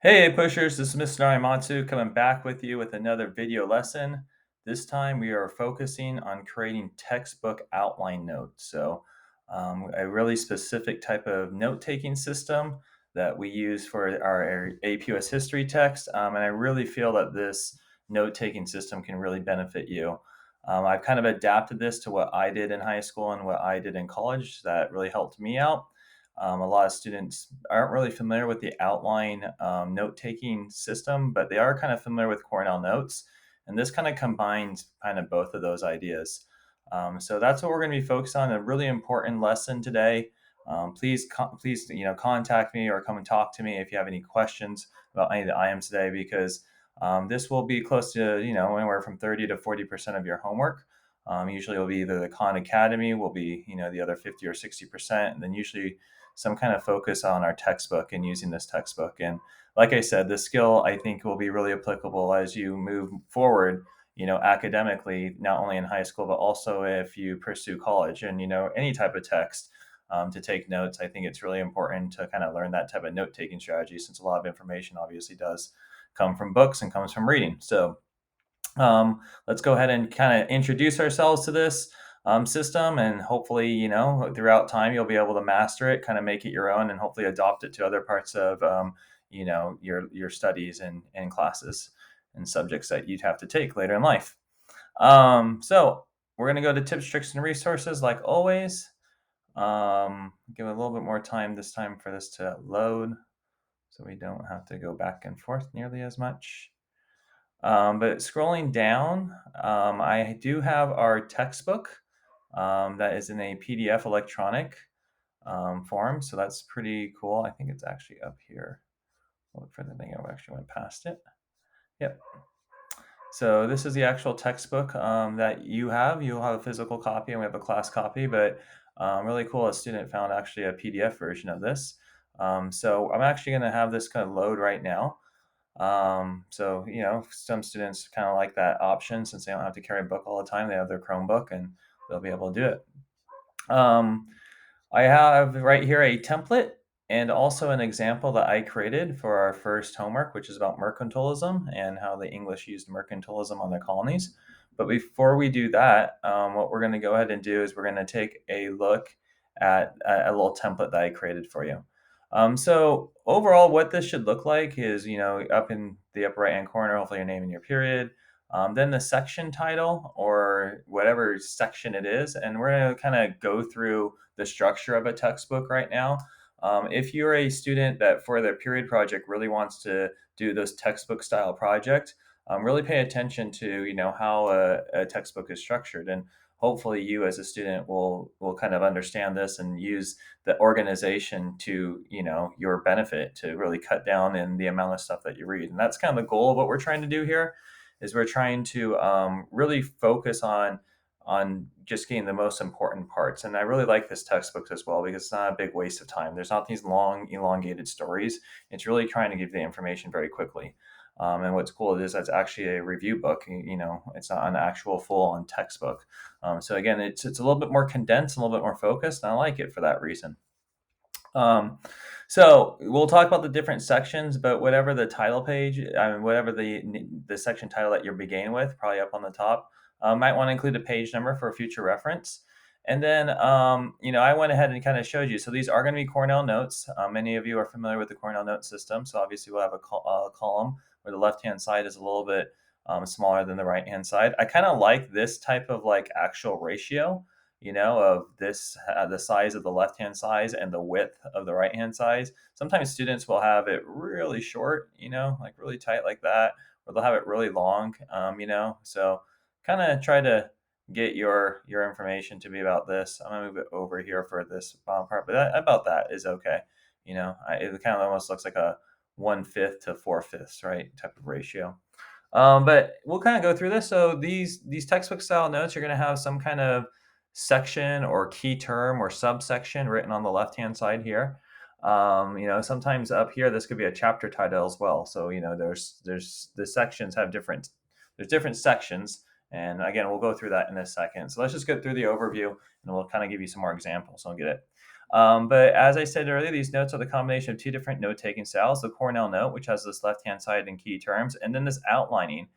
Hey pushers, this is Mr. Narimatsu coming back with you with another video lesson. This time we are focusing on creating textbook outline notes. A really specific type of note-taking system that we use for our APUS history text. And I really feel that this note-taking system can really benefit you. I've kind of adapted this to what I did in high school and what I did in college. That really helped me out. A lot of students aren't really familiar with the outline note-taking system, but they are kind of familiar with Cornell Notes, and this kind of combines kind of both of those ideas. So that's what we're going to be focused on. A really important lesson today. Please, contact me or come and talk to me if you have any questions about any of the items today, because this will be close to anywhere from 30 to 40% of your homework. Usually, it'll be either the Khan Academy will be the other 50 or 60%, and then usually some kind of focus on our textbook and using this textbook. And like I said, this skill I think will be really applicable as you move forward, academically, not only in high school, but also if you pursue college and, any type of text to take notes. I think it's really important to kind of learn that type of note taking strategy, since a lot of information obviously does come from books and comes from reading. So let's go ahead and kind of introduce ourselves to this system, and hopefully, throughout time you'll be able to master it, kind of make it your own, and hopefully adopt it to other parts of, your studies and classes and subjects that you'd have to take later in life. So we're going to go to tips, tricks, and resources like always. Give it a little bit more time this time for this to load, so we don't have to go back and forth nearly as much. But scrolling down, I do have our textbook that is in a PDF electronic form. So that's pretty cool. I think it's actually up here. I'll look for the thing. I actually went past it. Yep. So this is the actual textbook that you have. You'll have a physical copy and we have a class copy, but really cool. A student found actually a PDF version of this. So I'm actually going to have this kind of load right now. So, some students kind of like that option, since they don't have to carry a book all the time. They have their Chromebook and they'll be able to do it. I have right here a template and also an example that I created for our first homework, which is about mercantilism and how the English used mercantilism on their colonies. But before we do that, what we're going to go ahead and do is we're going to take a look at a little template that I created for you. So overall, what this should look like is, up in the upper right-hand corner, hopefully your name and your period, then the section title or whatever section it is. And we're going to kind of go through the structure of a textbook right now. If you're a student that for their period project really wants to do those textbook style project, really pay attention to, how a textbook is structured. And hopefully you as a student will kind of understand this and use the organization to, your benefit, to really cut down in the amount of stuff that you read. And that's kind of the goal of what we're trying to do here, is we're trying to really focus on just getting the most important parts. And I really like this textbook as well, because it's not a big waste of time. There's not these long elongated stories. It's really trying to give the information very quickly. And what's cool is that's actually a review book. It's not an actual full-on textbook. So again, it's a little bit more condensed, a little bit more focused, and I like it for that reason. So we'll talk about the different sections, but whatever the title page, whatever the section title that you're beginning with, probably up on the top, might want to include a page number for future reference. And then, I went ahead and kind of showed you. So these are going to be Cornell notes. Many of you are familiar with the Cornell note system. So obviously we'll have a column where the left-hand side is a little bit smaller than the right-hand side. I kind of like this type of like actual ratio, of this, the size of the left-hand size and the width of the right-hand size. Sometimes students will have it really short, like really tight like that, or they'll have it really long, so kind of try to get your information to be about this. I'm gonna move it over here for this bottom part, but about that is okay. It kind of almost looks like a 1/5 to 4/5, right, type of ratio. But we'll kind of go through this. So these textbook style notes are going to have some kind of section or key term or subsection written on the left-hand side here. Sometimes up here, this could be a chapter title as well. So, there's the sections have there's different sections. And again, we'll go through that in a second. So let's just get through the overview and we'll kind of give you some more examples. I'll get it. But as I said earlier, these notes are the combination of two different note-taking styles: the Cornell note, which has this left-hand side and key terms, and then this outlining,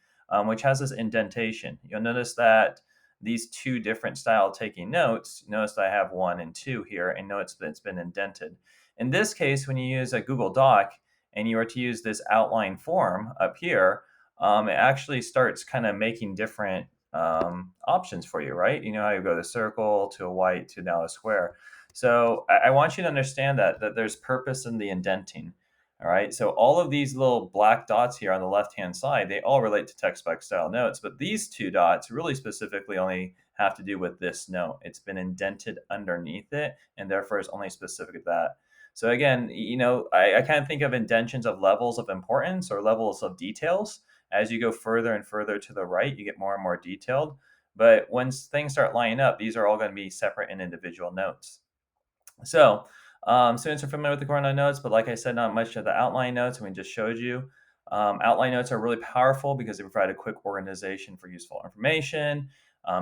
which has this indentation. You'll notice that these two different style taking notes, notice that I have 1 and 2 here, and notice that it's been indented. In this case, when you use a Google Doc and you are to use this outline form up here, it actually starts kind of making different options for you, right? You know how you go to circle, to a white, to now a square. So I want you to understand that there's purpose in the indenting. All right. So all of these little black dots here on the left-hand side, they all relate to textbook style notes, but these two dots really specifically only have to do with this note. It's been indented underneath it, and therefore is only specific to that. So again, I kind of think of indentions of levels of importance or levels of details. As you go further and further to the right, you get more and more detailed. But once things start lining up, these are all going to be separate and individual notes. So, students are familiar with the Cornell notes, but like I said, not much of the outline notes, and we just showed you. Outline notes are really powerful because they provide a quick organization for useful information.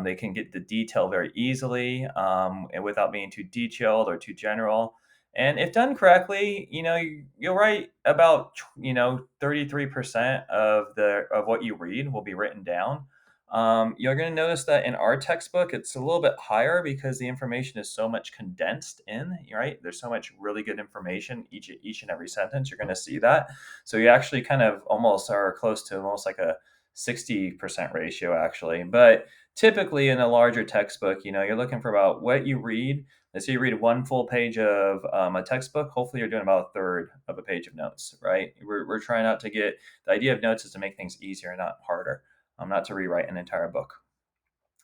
They can get the detail very easily and without being too detailed or too general. And if done correctly, you'll write about 33% of what you read will be written down. You're going to notice that in our textbook, it's a little bit higher because the information is so much condensed in, right? There's so much really good information each and every sentence. You're going to see that. So you actually kind of almost are close to almost like a 60% ratio, actually. But typically in a larger textbook, you're looking for about what you read. Let's say you read one full page of a textbook. Hopefully, you're doing about a third of a page of notes, right? We're trying not to get the idea of notes is to make things easier, not harder, not to rewrite an entire book,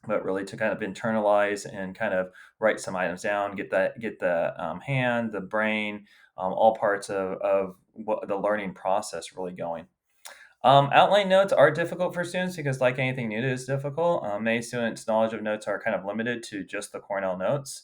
but really to kind of internalize and kind of write some items down, get the hand, the brain, all parts of what the learning process really going. Outline notes are difficult for students because, like anything new, it is difficult. Many students' knowledge of notes are kind of limited to just the Cornell notes,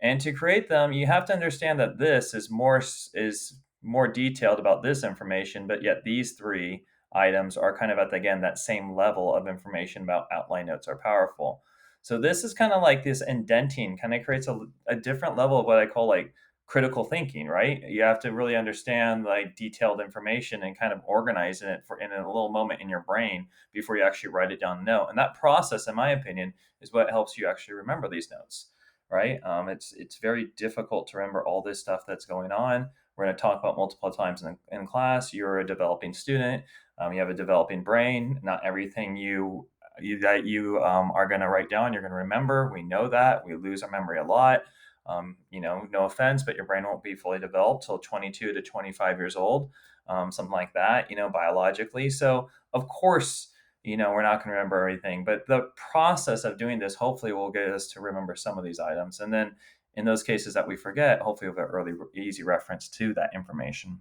and to create them, you have to understand that this is more detailed about this information, but yet these three items are kind of at again that same level of information about outline notes are powerful. So this is kind of like this indenting, kind of creates a different level of what I call like critical thinking, right? You have to really understand like detailed information and kind of organize it for in a little moment in your brain before you actually write it down in a note. And that process, in my opinion, is what helps you actually remember these notes, right? It's very difficult to remember all this stuff that's going on. We're going to talk about multiple times in class. You're a developing student. You have a developing brain. Not everything you are going to write down, you're going to remember. We know that we lose our memory a lot. No offense, but your brain won't be fully developed till 22 to 25 years old, something like that, biologically. So, of course, we're not going to remember everything, but the process of doing this hopefully will get us to remember some of these items. And then in those cases that we forget, hopefully we have an early, easy reference to that information.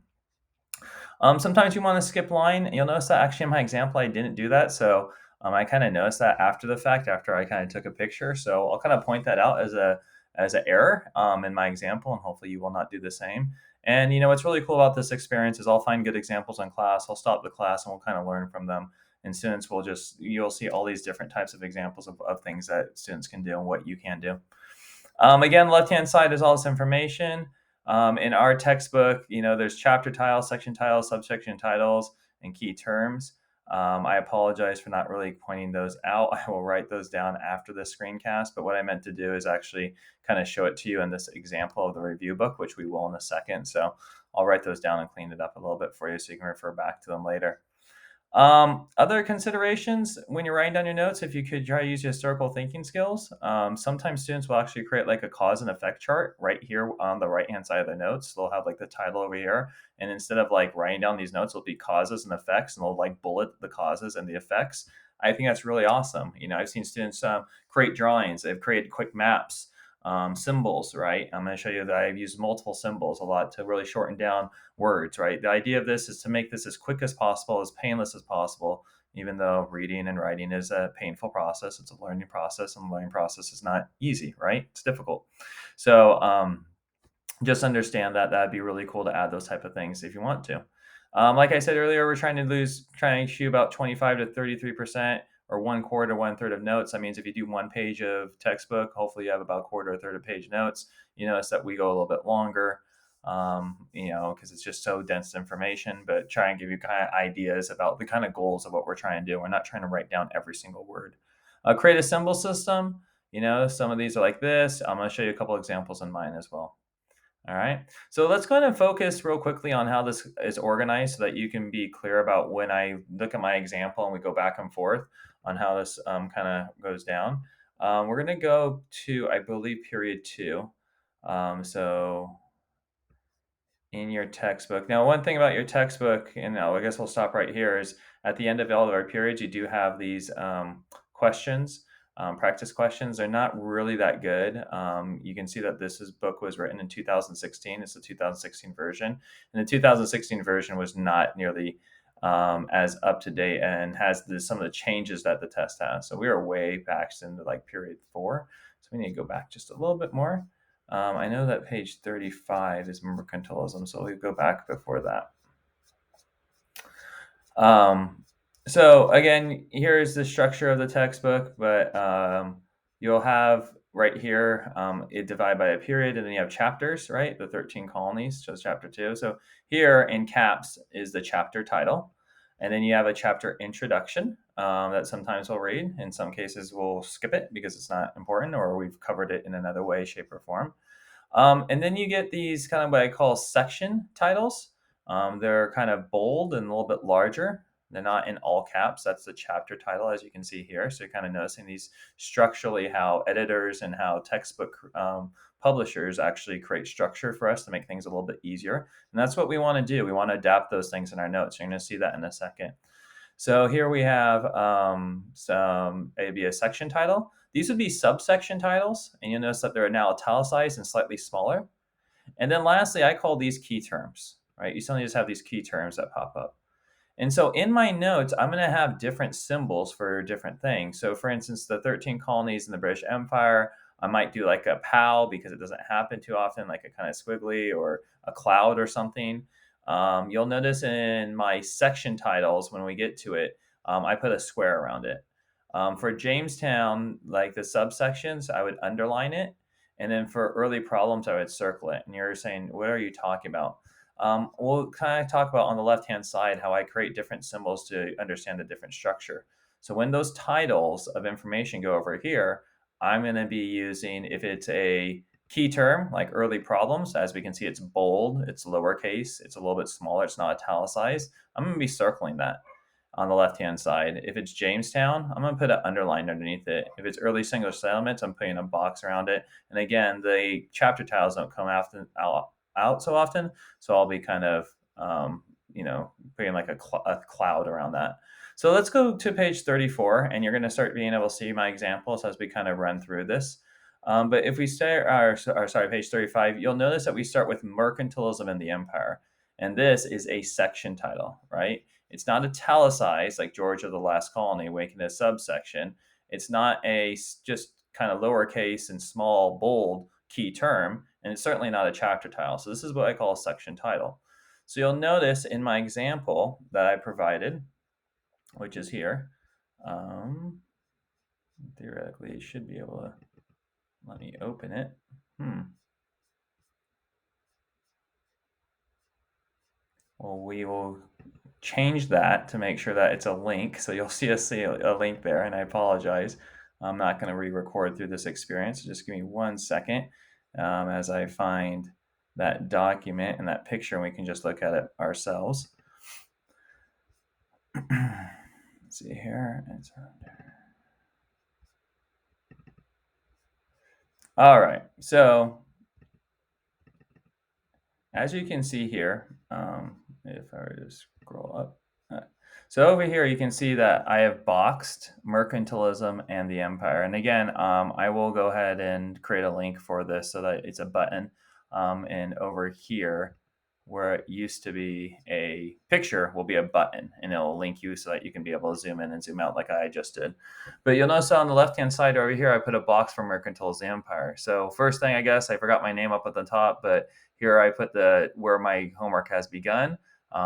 Sometimes you want to skip line. You'll notice that actually in my example, I didn't do that. So I kind of noticed that after the fact, after I kind of took a picture. So I'll kind of point that out as an error in my example, and hopefully you will not do the same. And what's really cool about this experience is I'll find good examples in class. I'll stop the class and we'll kind of learn from them. And students will you'll see all these different types of examples of things that students can do and what you can do. Again, left-hand side is all this information. In our textbook, there's chapter titles, section titles, subsection titles, and key terms. I apologize for not really pointing those out. I will write those down after the screencast, but what I meant to do is actually kind of show it to you in this example of the review book, which we will in a second. So I'll write those down and clean it up a little bit for you so you can refer back to them later. Other considerations when you're writing down your notes, if you could try to use your historical thinking skills, sometimes students will actually create like a cause and effect chart right here on the right hand side of the notes. They'll have like the title over here, and instead of like writing down these notes, it'll be causes and effects, and they'll like bullet the causes and the effects. I think that's really awesome. I've seen students create drawings. They've created quick maps, symbols, right? I'm going to show you that I've used multiple symbols a lot to really shorten down words, right? The idea of this is to make this as quick as possible, as painless as possible, even though reading and writing is a painful process. It's a learning process, and the learning process is not easy, right? It's difficult. So just understand that that'd be really cool to add those type of things if you want to. Like I said earlier, we're trying to shoot about 25 to 33% or 1/4, 1/3 of notes. That means if you do 1 page of textbook, hopefully you have about quarter or third of page notes. You notice that we go a little bit longer, because it's just so dense information, but try and give you kind of ideas about the kind of goals of what we're trying to do. We're not trying to write down every single word. Create a symbol system. Some of these are like this. I'm going to show you a couple examples in mine as well. All right. So let's go ahead and focus real quickly on how this is organized so that you can be clear about when I look at my example and we go back and forth on how this kind of goes down. We're going to go to, I believe, period 2. So in your textbook. Now, one thing about your textbook, and I guess we'll stop right here, is at the end of all of our periods, you do have these questions, practice questions. They're not really that good. You can see that book was written in 2016. It's the 2016 version. And the 2016 version was not nearly as up to date and has some of the changes that the test has. So we are way back into like period 4. So we need to go back just a little bit more. I know that page 35 is mercantilism, so we go back before that. So again, here's the structure of the textbook, but you'll have right here, it divided by a period, and then you have chapters, right? The 13 colonies, so chapter 2. So here in caps is the chapter title. And then you have a chapter introduction that sometimes we'll read. In some cases, we'll skip it because it's not important or we've covered it in another way, shape, or form. And then you get these kind of what I call section titles. They're kind of bold and a little bit larger. They're not in all caps. That's the chapter title, as you can see here. So you're kind of noticing these structurally how editors and how textbook publishers actually create structure for us to make things a little bit easier. And that's what we want to do. We want to adapt those things in our notes. You're going to see that in a second. So here we have maybe a section title. These would be subsection titles, and you'll notice that they're now italicized and slightly smaller. And then lastly, I call these key terms, right? You suddenly just have these key terms that pop up. And so in my notes, I'm going to have different symbols for different things. So for instance, the 13 colonies in the British Empire, I might do like a POW because it doesn't happen too often, like a kind of squiggly or a cloud or something. You'll notice in my section titles, when we get to it, I put a square around it. For Jamestown, like the subsections, I would underline it. And then for early problems, I would circle it. And you're saying, what are you talking about? We'll kind of talk about on the left-hand side how I create different symbols to understand the different structure. So when those titles of information go over here, I'm going to be using, if it's a key term like early problems, as we can see, it's bold, it's lowercase, it's a little bit smaller, it's not italicized. I'm going to be circling that on the left-hand side. If it's Jamestown, I'm going to put an underline underneath it. If it's early single settlements, I'm putting a box around it. And again, the chapter titles don't come out so often, so I'll be kind of, putting like a cloud around that. So let's go to page 34, and you're going to start being able to see my examples as we kind of run through this. But if we page 35, you'll notice that we start with mercantilism in the empire. And this is a section title, right? It's not italicized like George of the Last Colony, making a subsection. It's not a just kind of lowercase and small, bold key term, and it's certainly not a chapter title. So this is what I call a section title. So you'll notice in my example that I provided, which is here, theoretically, you should be able to let me open it. Well, we will change that to make sure that it's a link. So you'll see a link there, and I apologize. I'm not going to re-record through this experience. So just give me 1 second as I find that document and that picture, and we can just look at it ourselves. Let's see here. All right. So as you can see here, if I were to scroll up. So over here, you can see that I have boxed mercantilism and the empire. And again, I will go ahead and create a link for this so that it's a button. And over here, where it used to be a picture, will be a button, and it'll link you so that you can be able to zoom in and zoom out like I just did. But you'll notice on the left-hand side over here, I put a box for mercantilism empire. So first thing, I guess, I forgot my name up at the top, but here I put where my homework has begun.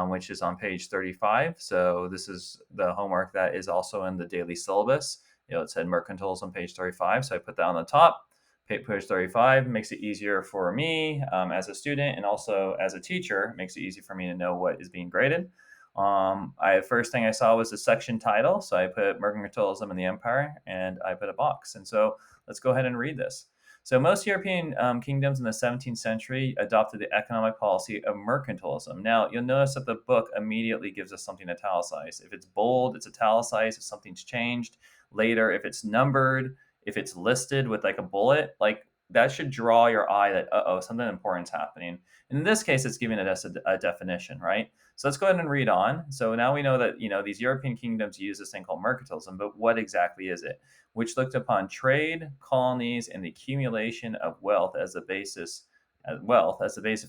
which is on page 35. So this is the homework that is also in the daily syllabus. It said mercantilism on page 35, so I put that on the top. Page 35 makes it easier for me as a student, and also as a teacher, it makes it easy for me to know what is being graded. First thing I saw was the section title, so I put mercantilism in the empire, and I put a box. And so let's go ahead and read this. So most European kingdoms in the 17th century adopted the economic policy of mercantilism. Now, you'll notice that the book immediately gives us something italicized. If it's bold, it's italicized. If something's changed later, if it's numbered, if it's listed with like a bullet, like that should draw your eye that, uh-oh, something important's happening. And in this case, it's giving us a definition, right? So let's go ahead and read on. So now we know that, these European kingdoms use this thing called mercantilism, but what exactly is it? Which looked upon trade, colonies, and the accumulation of wealth as the basis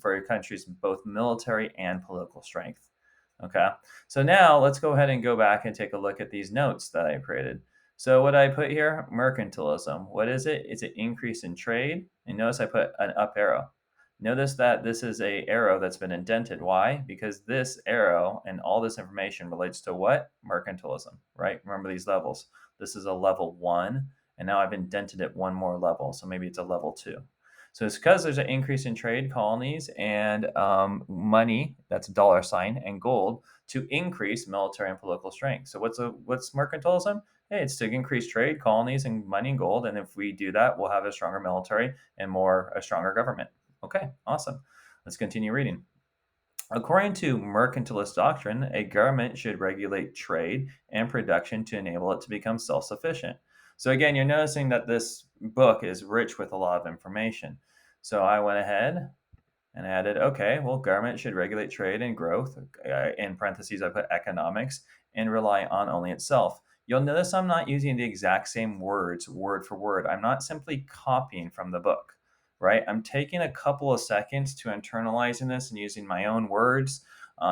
for a country's both military and political strength. Okay, so now let's go ahead and go back and take a look at these notes that I created. So what I put here, mercantilism. What is it? It's an increase in trade. And notice I put an up arrow. Notice that this is a arrow that's been indented. Why? Because this arrow and all this information relates to what? Mercantilism, right? Remember these levels. This is a level 1, and now I've indented it one more level, so maybe it's a level 2. So it's because there's an increase in trade, colonies, and money, that's dollar sign, and gold, to increase military and political strength. So what's mercantilism? Hey, it's to increase trade, colonies, and money and gold, and if we do that, we'll have a stronger military and a stronger government. Okay, awesome. Let's continue reading. According to mercantilist doctrine, a government should regulate trade and production to enable it to become self sufficient. So, again, you're noticing that this book is rich with a lot of information. So, I went ahead and added, okay, well, government should regulate trade and growth. In parentheses, I put economics and rely on only itself. You'll notice I'm not using the exact same words word for word. I'm not simply copying from the book, right? I'm taking a couple of seconds to internalizing this and using my own words,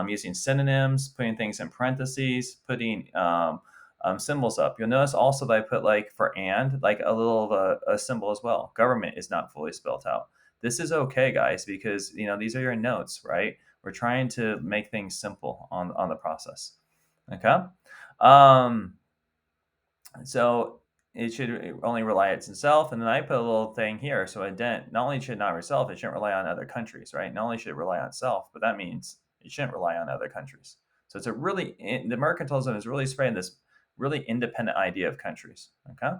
using synonyms, putting things in parentheses, putting symbols up. You'll notice also that I put like for and, like a little of a symbol as well. Government is not fully spelled out. This is okay, guys, because these are your notes, right? We're trying to make things simple on the process. Okay. Um, so it should only rely on itself. And then I put a little thing here. So indent not only should not itself, it shouldn't rely on other countries, right? Not only should it rely on itself, but that means it shouldn't rely on other countries. So it's the mercantilism is really spreading this really independent idea of countries. Okay.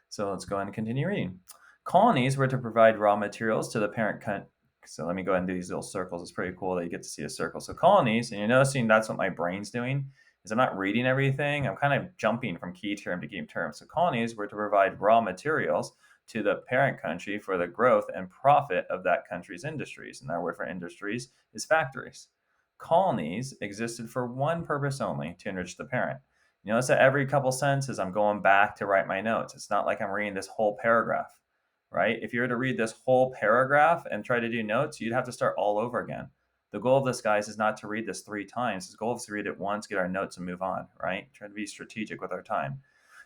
So let's go ahead and continue reading. Colonies were to provide raw materials to the parent country. So let me go ahead and do these little circles. It's pretty cool that you get to see a circle. So colonies, and you're noticing that's what my brain's doing, is I'm not reading everything. I'm kind of jumping from key term to key term. So colonies were to provide raw materials to the parent country for the growth and profit of that country's industries. And our word for industries is factories. Colonies existed for one purpose only, to enrich the parent. You notice that every couple sentences I'm going back to write my notes. It's not like I'm reading this whole paragraph, right? If you were to read this whole paragraph and try to do notes, you'd have to start all over again. The goal of this, guys, is not to read this 3 times. The goal is to read it once, get our notes, and move on, right? Try to be strategic with our time.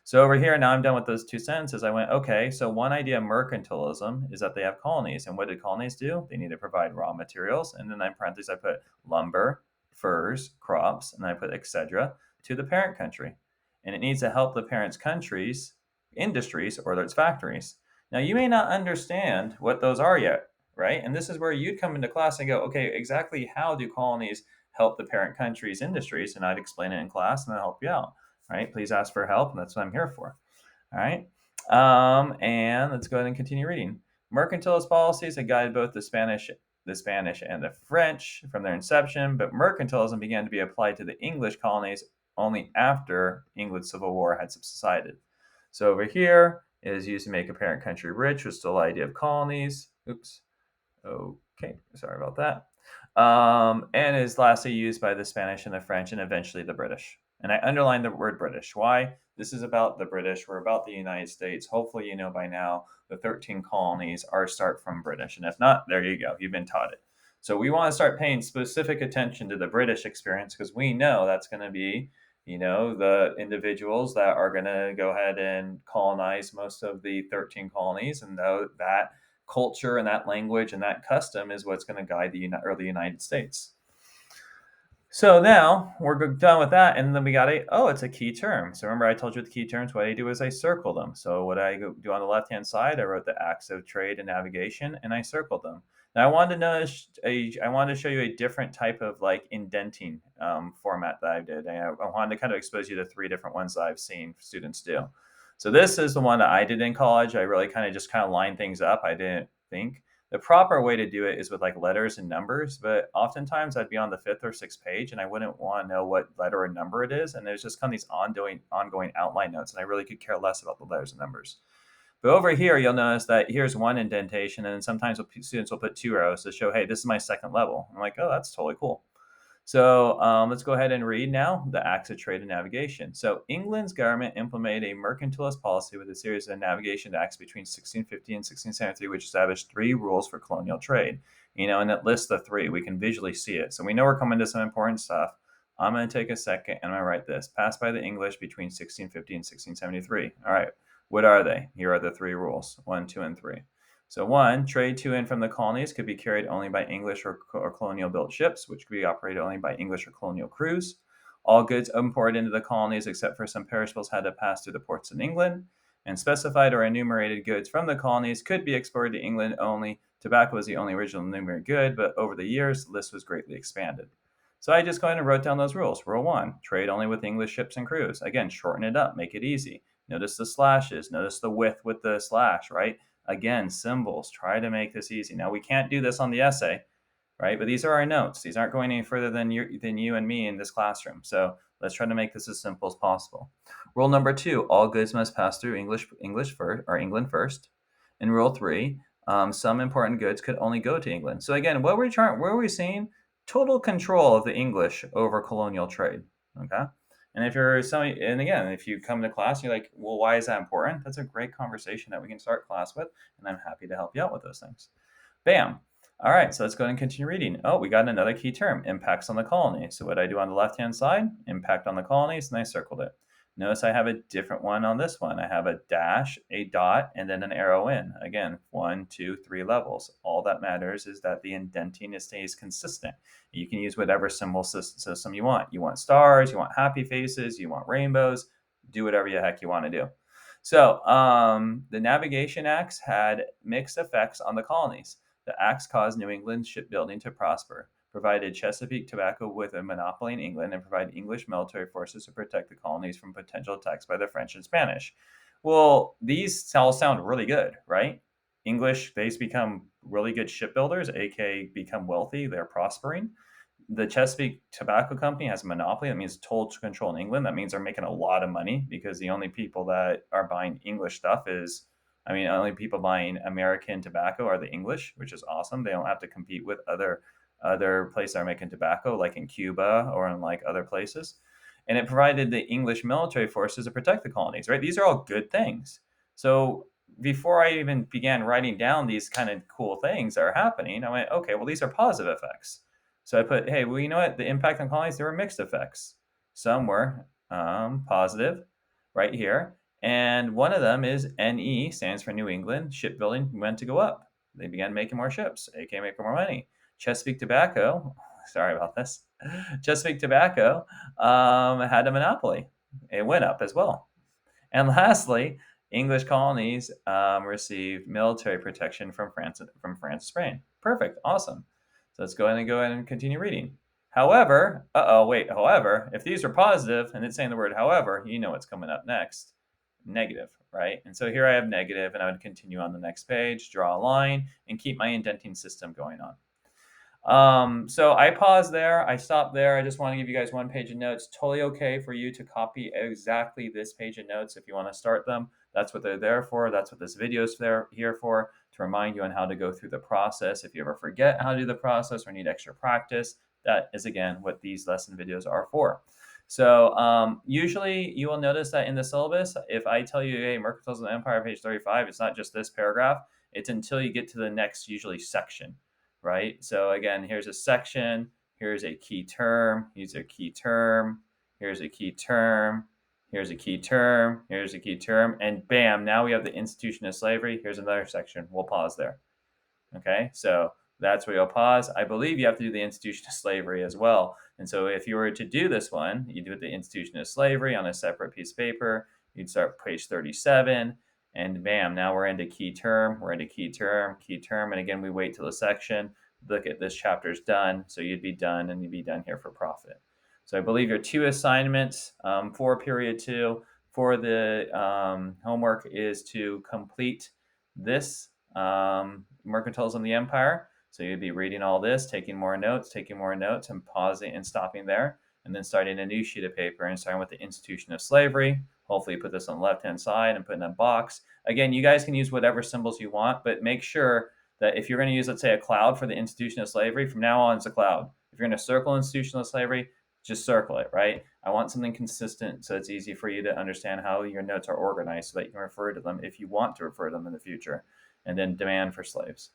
So over here, now I'm done with those 2 sentences. I went, okay, so one idea of mercantilism is that they have colonies. And what did colonies do? They need to provide raw materials. And then in parentheses, I put lumber, furs, crops, and I put etc. to the parent country. And it needs to help the parent's country's industries or its factories. Now, you may not understand what those are yet, right? And this is where you'd come into class and go, okay, exactly how do colonies help the parent country's industries? And I'd explain it in class and I'll help you out, right? Please ask for help, and that's what I'm here for. All right. And let's go ahead and continue reading. Mercantilist policies had guided both the Spanish and the French from their inception, but mercantilism began to be applied to the English colonies only after England's Civil War had subsided. So over here is used to make a parent country rich, was still the idea of colonies. Oops. Okay, sorry about that. And is lastly used by the Spanish and the French and eventually the British. And I underlined the word British. Why? This is about the British. We're about the United States. Hopefully, you know by now the 13 colonies are start from British. And if not, there you go. You've been taught it. So we want to start paying specific attention to the British experience because we know that's going to be, the individuals that are going to go ahead and colonize most of the 13 colonies. And that culture and that language and that custom is what's going to guide the early United States. So now we're done with that, and then we got it's a key term. So remember I told you the key terms, what I do is I circle them. So what I do on the left-hand side, I wrote the acts of trade and navigation, and I circled them. Now I wanted to notice, I wanted to show you a different type of like indenting format that I did. I wanted to kind of expose you to three different ones that I've seen students do. So this is the one that I did in college. I really kind of line things up. I didn't think. The proper way to do it is with like letters and numbers, but oftentimes I'd be on the fifth or sixth page and I wouldn't want to know what letter or number it is. And there's just kind of these ongoing outline notes, and I really could care less about the letters and numbers. But over here, you'll notice that here's one indentation, and then sometimes students will put two arrows to show, hey, this is my second level. I'm like, oh, that's totally cool. So let's go ahead and read now the Acts of Trade and Navigation. So England's government implemented a mercantilist policy with a series of navigation acts between 1650 and 1673, which established three rules for colonial trade. And it lists the three. We can visually see it. So we know we're coming to some important stuff. I'm going to take a second and I'm going to write this. Passed by the English between 1650 and 1673. All right. What are they? Here are the three rules: 1, 2, and 3. So one, trade to and from the colonies could be carried only by English or colonial-built ships, which could be operated only by English or colonial crews. All goods imported into the colonies, except for some perishables, had to pass through the ports in England. And specified or enumerated goods from the colonies could be exported to England only. Tobacco was the only original enumerated good, but over the years, the list was greatly expanded. So I just go ahead and wrote down those rules. Rule 1, trade only with English ships and crews. Again, shorten it up, make it easy. Notice the slashes, notice the width with the slash, right? Again, symbols, try to make this easy. Now, we can't do this on the essay, right? But these are our notes. These aren't going any further than you and me in this classroom. So let's try to make this as simple as possible. Rule number 2, all goods must pass through English first, or England first. And rule 3, some important goods could only go to England. So again, what are we seeing? Total control of the English over colonial trade. Okay. And if you come to class, you're like, well, why is that important? That's a great conversation that we can start class with, and I'm happy to help you out with those things. Bam. All right, so let's go ahead and continue reading. Oh, we got another key term, impacts on the colony. So what I do on the left-hand side, impact on the colonies, and I circled it. Notice I have a different one on this one. I have a dash, a dot, and then an arrow in. Again, 1, 2, 3 levels. All that matters is that the indenting stays consistent. You can use whatever symbol system you want. You want stars, you want happy faces, you want rainbows, do whatever the heck you want to do. So the navigation acts had mixed effects on the colonies. The acts caused New England shipbuilding to prosper, provided Chesapeake Tobacco with a monopoly in England, and provided English military forces to protect the colonies from potential attacks by the French and Spanish. Well, these all sound really good, right? English, they become really good shipbuilders, aka become wealthy, they're prospering. The Chesapeake Tobacco Company has a monopoly. That means total control in England. That means they're making a lot of money because the only people that are buying English stuff only people buying American tobacco are the English, which is awesome. They don't have to compete with other places that are making tobacco, like in Cuba or in like other places. And it provided the English military forces to protect the colonies, right? These are all good things. So before I even began writing down these kind of cool things that are happening, I went, okay, well, these are positive effects. So I put, hey, well, you know what? The impact on colonies, there were mixed effects. Some were positive right here. And one of them is NE, stands for New England. Shipbuilding went to go up. They began making more ships, aka making more money. Chesapeake Tobacco, sorry about this. Chesapeake Tobacco had a monopoly. It went up as well. And lastly, English colonies received military protection from France and Spain. Perfect, awesome. So let's go ahead and continue reading. However, however, if these are positive and it's saying the word however, you know what's coming up next. Negative, right? And so here I have negative, and I would continue on the next page, draw a line, and keep my indenting system going on. So I paused there. I stopped there. I just want to give you guys one page of notes. Totally okay for you to copy exactly this page of notes if you want to start them. That's what they're there for. That's what this video is here for, to remind you on how to go through the process. If you ever forget how to do the process or need extra practice, that is, again, what these lesson videos are for. So usually you will notice that in the syllabus, if I tell you, hey, Mercantilism and Empire, page 35, it's not just this paragraph. It's until you get to the next, usually, section. Right? So again, here's a section, here's a key term, here's a key term, here's a key term, here's a key term, here's a key term, and bam, now we have the institution of slavery. Here's another section. We'll pause there. Okay, so that's where you'll pause. I believe you have to do the institution of slavery as well. And so if you were to do this one, you do the institution of slavery on a separate piece of paper, you'd start page 37, and bam, now we're into key term, key term. And again, we wait till the section, look at this chapter's done. So you'd be done, and you'd be done here for profit. So I believe your 2 assignments for period 2 for the homework is to complete this Mercantilism of the Empire. So you'd be reading all this, taking more notes, and pausing and stopping there, and then starting a new sheet of paper and starting with the institution of slavery. Hopefully you put this on the left-hand side and put in a box. Again, you guys can use whatever symbols you want, but make sure that if you're going to use, let's say, a cloud for the institution of slavery, from now on it's a cloud. If you're going to circle institution of slavery, just circle it, right? I want something consistent so it's easy for you to understand how your notes are organized so that you can refer to them if you want to refer to them in the future. And then demand for slaves.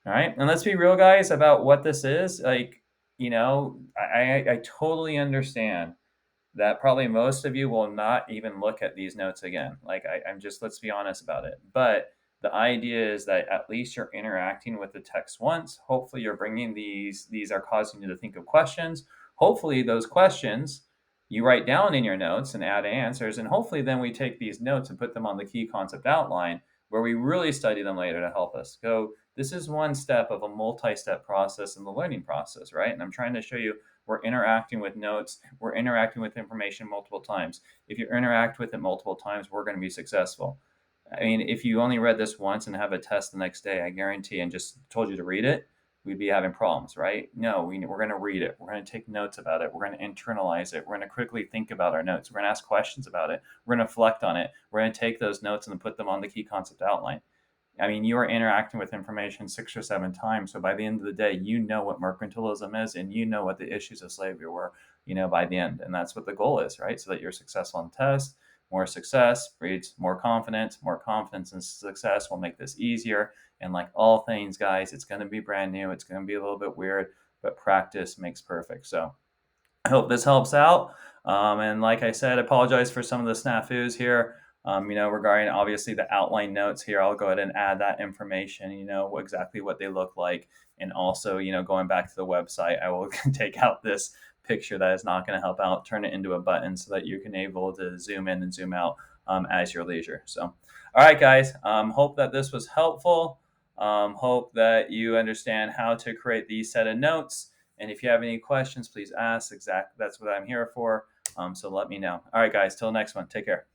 All right. And let's be real, guys, about what this is. Like, I totally understand that probably most of you will not even look at these notes again. Like I'm just, let's be honest about it. But the idea is that at least you're interacting with the text once. Hopefully you're bringing these are causing you to think of questions. Hopefully those questions you write down in your notes and add answers. And hopefully then we take these notes and put them on the key concept outline where we really study them later to help us go. This is one step of a multi-step process in the learning process, right? And I'm trying to show you we're interacting with notes. We're interacting with information multiple times. If you interact with it multiple times, we're going to be successful. I mean, if you only read this once and have a test the next day, I guarantee, and just told you to read it, we'd be having problems, right? No, we're going to read it. We're going to take notes about it. We're going to internalize it. We're going to quickly think about our notes. We're going to ask questions about it. We're going to reflect on it. We're going to take those notes and put them on the key concept outline. I mean, you are interacting with information 6 or 7 times. So by the end of the day, you know what mercantilism is, and you know what the issues of slavery were, by the end. And that's what the goal is, right? So that you're successful on the test. More success breeds more confidence. More confidence and success will make this easier. And like all things, guys, it's going to be brand new. It's going to be a little bit weird, but practice makes perfect. So I hope this helps out. And like I said, I apologize for some of the snafus here. Regarding obviously the outline notes here, I'll go ahead and add that information, exactly what they look like. And also, going back to the website, I will take out this picture that is not going to help out, turn it into a button so that you can able to zoom in and zoom out as your leisure. So, all right, guys, hope that this was helpful. Hope that you understand how to create these set of notes. And if you have any questions, please ask. That's what I'm here for. So let me know. All right, guys, till next one. Take care.